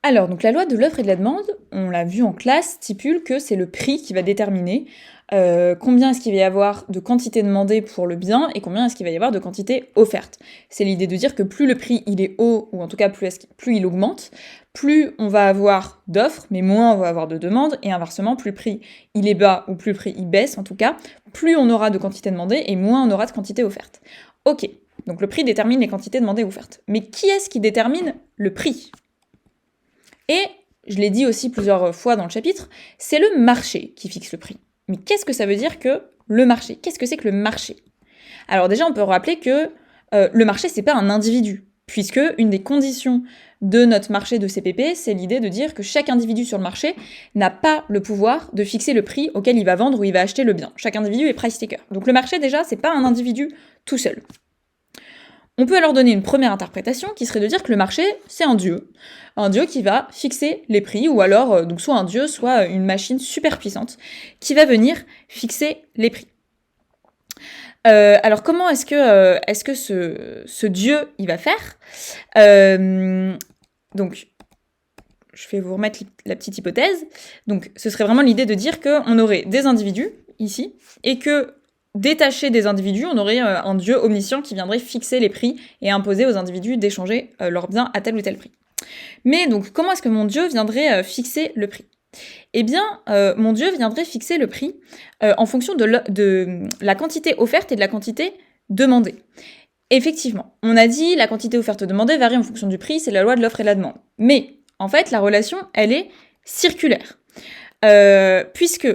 Alors, donc la loi de l'offre et de la demande, on l'a vu en classe, stipule que c'est le prix qui va déterminer combien est-ce qu'il va y avoir de quantité demandée pour le bien et combien est-ce qu'il va y avoir de quantité offerte. C'est l'idée de dire que plus le prix il est haut, ou en tout cas plus il augmente, plus on va avoir d'offres, mais moins on va avoir de demandes, et inversement, plus le prix il est bas ou plus le prix il baisse en tout cas, plus on aura de quantité demandée et moins on aura de quantité offerte. Ok, donc le prix détermine les quantités demandées ou offertes. Mais qui est-ce qui détermine le prix? Et, je l'ai dit aussi plusieurs fois dans le chapitre, c'est le marché qui fixe le prix. Mais qu'est-ce que ça veut dire que le marché? Qu'est-ce que c'est que le marché? Alors déjà, on peut rappeler que le marché, c'est pas un individu, puisque une des conditions de notre marché de CPP, c'est l'idée de dire que chaque individu sur le marché n'a pas le pouvoir de fixer le prix auquel il va vendre ou il va acheter le bien. Chaque individu est price taker. Donc le marché, déjà, c'est pas un individu tout seul. On peut alors donner une première interprétation qui serait de dire que le marché, c'est un dieu qui va fixer les prix, ou alors donc soit un dieu, soit une machine super puissante qui va venir fixer les prix. Alors comment est-ce que ce dieu il va faire? Donc je vais vous remettre la petite hypothèse. Donc ce serait vraiment l'idée de dire qu'on aurait des individus ici et que détaché des individus, on aurait un dieu omniscient qui viendrait fixer les prix et imposer aux individus d'échanger leurs biens à tel ou tel prix. Mais donc, comment est-ce que mon dieu viendrait fixer le prix? Eh bien, mon dieu viendrait fixer le prix en fonction de la quantité offerte et de la quantité demandée. Effectivement, on a dit la quantité offerte demandée varie en fonction du prix, c'est la loi de l'offre et de la demande. Mais, en fait, la relation, elle est circulaire. Puisque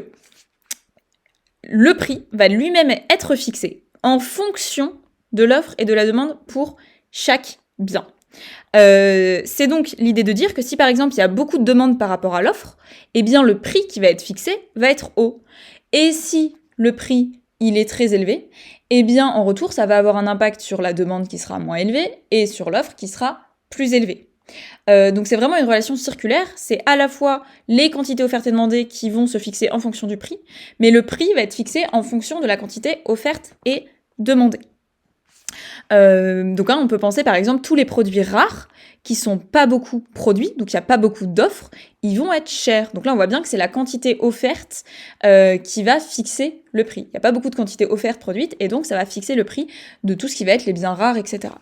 le prix va lui-même être fixé en fonction de l'offre et de la demande pour chaque bien. C'est donc l'idée de dire que si par exemple il y a beaucoup de demandes par rapport à l'offre, eh bien le prix qui va être fixé va être haut. Et si le prix il est très élevé, eh bien en retour ça va avoir un impact sur la demande qui sera moins élevée et sur l'offre qui sera plus élevée. Donc c'est vraiment une relation circulaire, c'est à la fois les quantités offertes et demandées qui vont se fixer en fonction du prix, mais le prix va être fixé en fonction de la quantité offerte et demandée. Donc là, on peut penser par exemple tous les produits rares qui sont pas beaucoup produits, donc il n'y a pas beaucoup d'offres, ils vont être chers. Donc là, on voit bien que c'est la quantité offerte qui va fixer le prix. Il n'y a pas beaucoup de quantité offerte produite, et donc ça va fixer le prix de tout ce qui va être les biens rares, etc.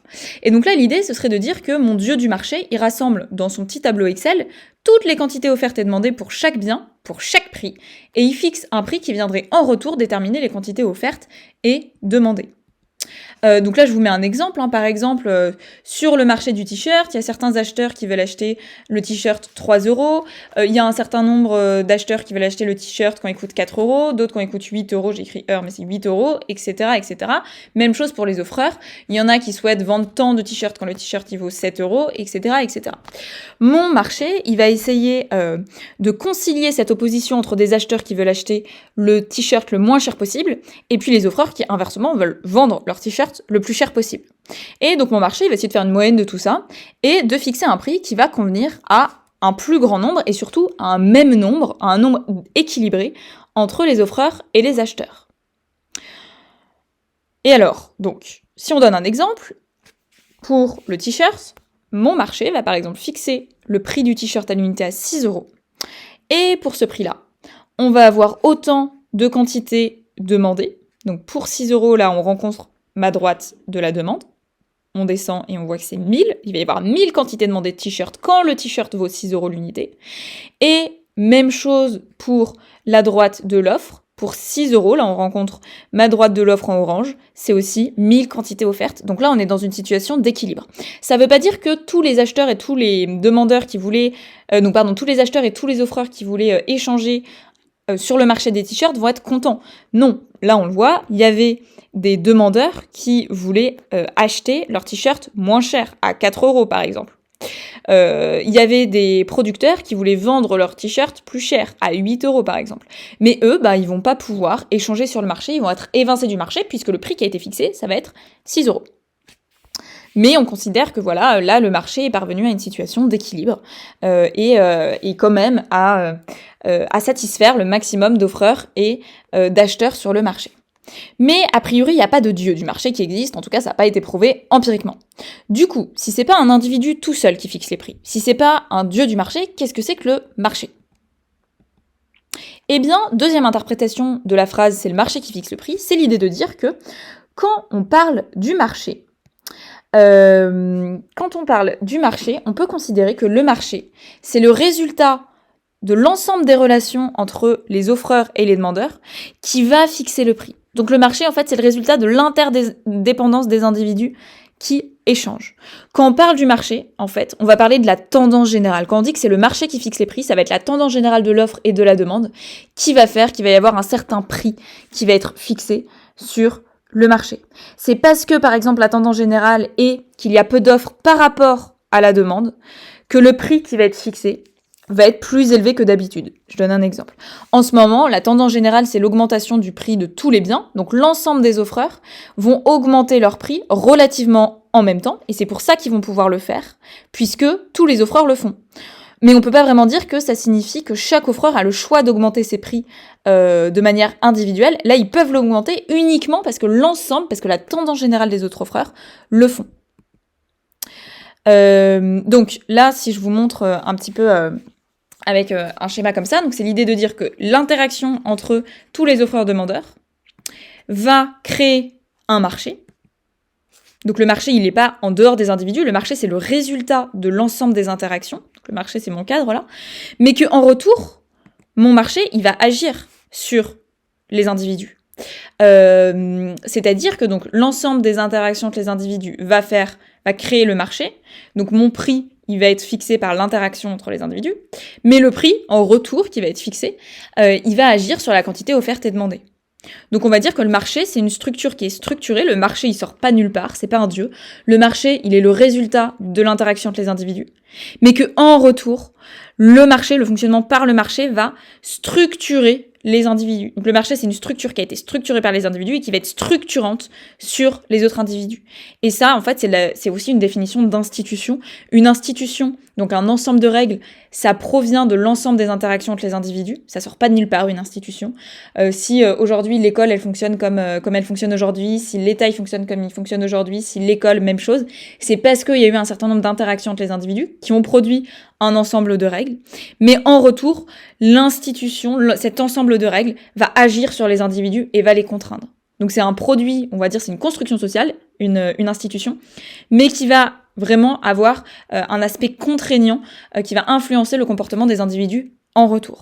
Et donc là, l'idée, ce serait de dire que mon dieu du marché, il rassemble dans son petit tableau Excel toutes les quantités offertes et demandées pour chaque bien, pour chaque prix, et il fixe un prix qui viendrait en retour déterminer les quantités offertes et demandées. Donc là, je vous mets un exemple. Par exemple, sur le marché du t-shirt, il y a certains acheteurs qui veulent acheter le t-shirt 3 €. Il y a un certain nombre d'acheteurs qui veulent acheter le t-shirt quand il coûte 4 €, d'autres quand il coûte 8 €, j'ai écrit heure, mais c'est 8 €, etc., etc. Même chose pour les offreurs. Il y en a qui souhaitent vendre tant de t-shirts quand le t-shirt il vaut 7 €, etc., etc. Mon marché, il va essayer de concilier cette opposition entre des acheteurs qui veulent acheter le t-shirt le moins cher possible et puis les offreurs qui, inversement, veulent vendre leur t-shirt le plus cher possible. Et donc mon marché, il va essayer de faire une moyenne de tout ça et de fixer un prix qui va convenir à un plus grand nombre et surtout à un même nombre, à un nombre équilibré entre les offreurs et les acheteurs. Et alors, donc, si on donne un exemple, pour le t-shirt, mon marché va par exemple fixer le prix du t-shirt à l'unité à 6 €. Et pour ce prix-là, on va avoir autant de quantité demandée. Donc pour 6 € là, on rencontre ma droite de la demande. On descend et on voit que c'est 1000. Il va y avoir 1000 quantités demandées de t-shirt quand le t-shirt vaut 6 € l'unité. Et même chose pour la droite de l'offre. Pour 6 €, là on rencontre ma droite de l'offre en orange, c'est aussi 1000 quantités offertes. Donc là on est dans une situation d'équilibre. Ça veut pas dire que tous les acheteurs et tous les demandeurs qui voulaient, tous les acheteurs et tous les offreurs qui voulaient échanger sur le marché des t-shirts vont être contents. Non, là on le voit, il y avait des demandeurs qui voulaient acheter leur t-shirt moins cher, à 4 € par exemple. Il y avait des producteurs qui voulaient vendre leur t-shirt plus cher, à 8 € par exemple. Mais eux, ils vont pas pouvoir échanger sur le marché, ils vont être évincés du marché puisque le prix qui a été fixé, ça va être 6 €. Mais on considère que voilà, là, le marché est parvenu à une situation d'équilibre et quand même à satisfaire le maximum d'offreurs et d'acheteurs sur le marché. Mais a priori, il n'y a pas de dieu du marché qui existe, en tout cas ça n'a pas été prouvé empiriquement. Du coup, si c'est pas un individu tout seul qui fixe les prix, si c'est pas un dieu du marché, qu'est-ce que c'est que le marché? Eh bien, deuxième interprétation de la phrase « c'est le marché qui fixe le prix », c'est l'idée de dire que quand on parle du marché, on peut considérer que le marché, c'est le résultat de l'ensemble des relations entre les offreurs et les demandeurs qui va fixer le prix. Donc le marché, en fait, c'est le résultat de l'interdépendance des individus qui échangent. Quand on parle du marché, en fait, on va parler de la tendance générale. Quand on dit que c'est le marché qui fixe les prix, ça va être la tendance générale de l'offre et de la demande qui va faire qu'il va y avoir un certain prix qui va être fixé sur le marché. C'est parce que, par exemple, la tendance générale est qu'il y a peu d'offres par rapport à la demande que le prix qui va être fixé va être plus élevé que d'habitude. Je donne un exemple. En ce moment, la tendance générale, c'est l'augmentation du prix de tous les biens. Donc l'ensemble des offreurs vont augmenter leur prix relativement en même temps. Et c'est pour ça qu'ils vont pouvoir le faire, puisque tous les offreurs le font. Mais on peut pas vraiment dire que ça signifie que chaque offreur a le choix d'augmenter ses prix de manière individuelle. Là, ils peuvent l'augmenter uniquement parce que la tendance générale des autres offreurs le font. Donc là, si je vous montre un petit peu avec un schéma comme ça, donc c'est l'idée de dire que l'interaction entre tous les offreurs-demandeurs va créer un marché. Donc le marché, il n'est pas en dehors des individus, le marché, c'est le résultat de l'ensemble des interactions. Donc le marché, c'est mon cadre là. Mais qu'en retour, mon marché, il va agir sur les individus. C'est-à-dire que donc l'ensemble des interactions entre les individus va créer le marché. Donc mon prix, il va être fixé par l'interaction entre les individus. Mais le prix, en retour, qui va être fixé, il va agir sur la quantité offerte et demandée. Donc on va dire que le marché, c'est une structure qui est structurée. Le marché, il sort pas nulle part, c'est pas un dieu. Le marché, il est le résultat de l'interaction entre les individus. Mais que en retour, le marché, le fonctionnement par le marché va structurer les individus. Donc le marché, c'est une structure qui a été structurée par les individus et qui va être structurante sur les autres individus. Et ça, en fait, c'est aussi une définition d'institution. Une institution, donc un ensemble de règles, ça provient de l'ensemble des interactions entre les individus. Ça sort pas de nulle part, une institution. Si aujourd'hui l'école, elle fonctionne comme elle fonctionne aujourd'hui, si l'État, il fonctionne comme il fonctionne aujourd'hui, si l'école, même chose, c'est parce qu'il y a eu un certain nombre d'interactions entre les individus qui ont produit un ensemble de règles. Mais en retour, l'institution, cet ensemble de règles, va agir sur les individus et va les contraindre. Donc c'est un produit, on va dire, c'est une construction sociale, une institution, mais qui va vraiment avoir un aspect contraignant qui va influencer le comportement des individus en retour.